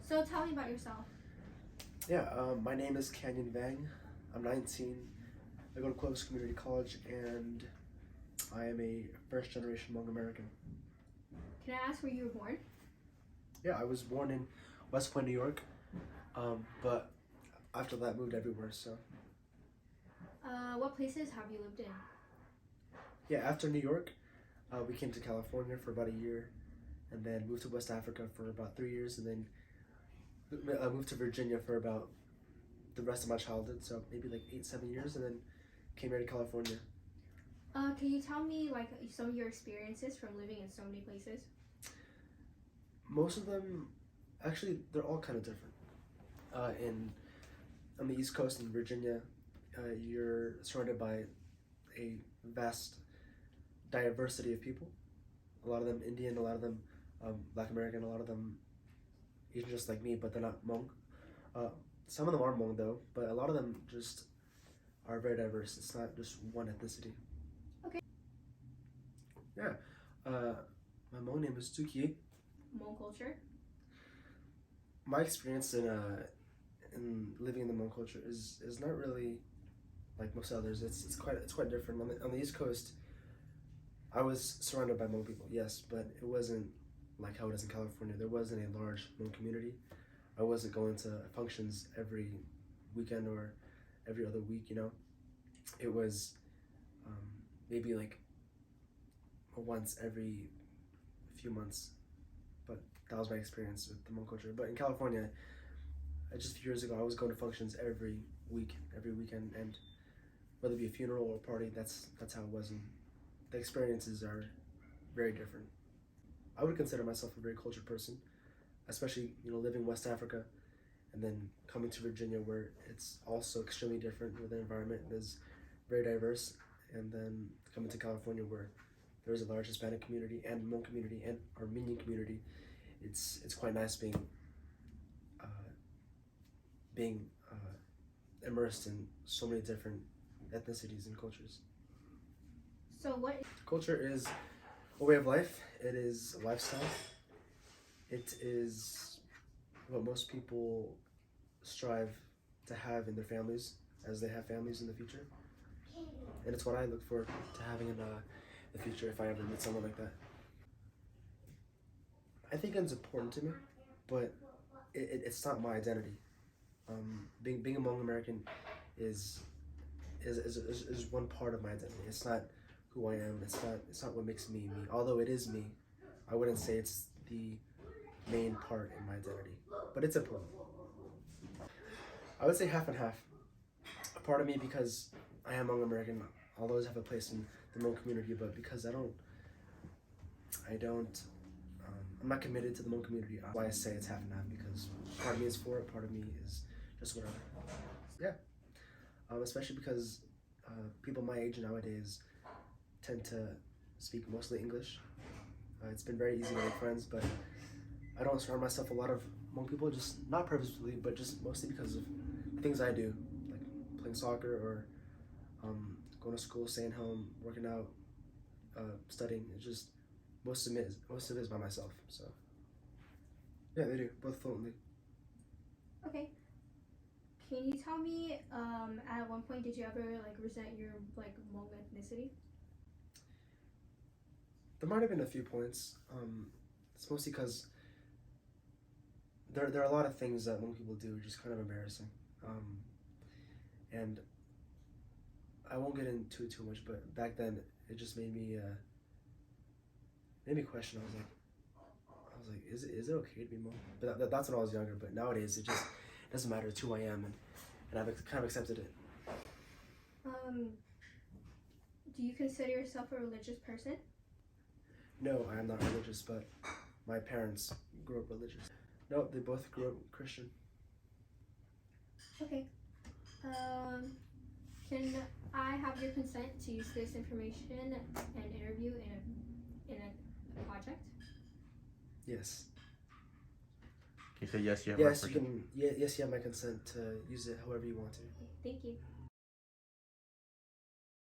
So tell me about yourself. Yeah, my name is Canyon Vang. I'm 19. I go to Clovis Community College, and I am a first-generation Hmong American. Can I ask where you were born? Yeah, I was born in West Point, New York, but after that moved everywhere. So What places have you lived in? yeah, after New York, we came to California for about a year, and then moved to West Africa for about 3 years, and then moved to Virginia for about the rest of my childhood, so maybe like 8, 7 years, and then came here to California. Can you tell me like some of your experiences from living in so many places? Most of them, actually, they're all kind of different. On the East Coast in Virginia, you're surrounded by a vast diversity of people. A lot of them Indian, a lot of them Black American, a lot of them Asian, just like me, but they're not Hmong. Some of them are Hmong though, but a lot of them just are very diverse. It's not just one ethnicity. Okay. Yeah. My Hmong name is Tuki. Hmong culture? My experience in living in the Hmong culture is not really like most others. It's quite different. On the East Coast, I was surrounded by Hmong people, yes, but it wasn't like how it is in California. There wasn't a large Hmong community. I wasn't going to functions every weekend or every other week, you know. It was maybe like once every few months, but that was my experience with the Hmong culture. But in California, just a few years ago, I was going to functions every week, every weekend, and whether it be a funeral or a party, that's how it was. And the experiences are very different. I would consider myself a very cultured person, especially living in West Africa, and then coming to Virginia, where it's also extremely different. Where the environment is very diverse, and then coming to California, where there is a large Hispanic community and Hmong community and Armenian community. It's quite nice being immersed in so many different ethnicities and cultures. So what? Culture is a way of life. It is a lifestyle. It is what most people strive to have in their families as they have families in the future. And it's what I look forward to having in the future if I ever meet someone like that. I think it's important to me, but it's not my identity. Being a Hmong American is one part of my identity. It's not who I am. It's not what makes me me. Although it is me, I wouldn't say it's the main part in my identity, but it's important. I would say half and half. A part of me because I am Hmong American, I'll always have a place in the Hmong community, but because I'm not committed to the Hmong community. That's why I say it's half and half, because part of me is for it, part of me is just whatever. Yeah. Especially because people my age nowadays tend to speak mostly English. It's been very easy to make friends, but I don't surround myself with a lot of Hmong people, just not purposefully, but just mostly because of the things I do, like playing soccer or going to school, staying home, working out, studying. It's just most of it is by myself. So yeah, they do both fluently. Okay. Can you tell me, at one point, did you ever like resent your like Hmong ethnicity? There might have been a few points. It's mostly because there are a lot of things that Hmong people do which is kind of embarrassing, and I won't get into it too much. But back then, it just made me question. I was like, is it okay to be Hmong? But that's when I was younger. But nowadays, it just doesn't matter. It's who I am, and I've kind of accepted it. Do you consider yourself a religious person? No, I am not religious, but my parents grew up religious. No, they both grew up Christian. Okay. Can I have your consent to use this information and interview in a project? Yes. Can you say yes? You have Yes, my you can. Yes, you have my consent to use it however you want to. Thank you.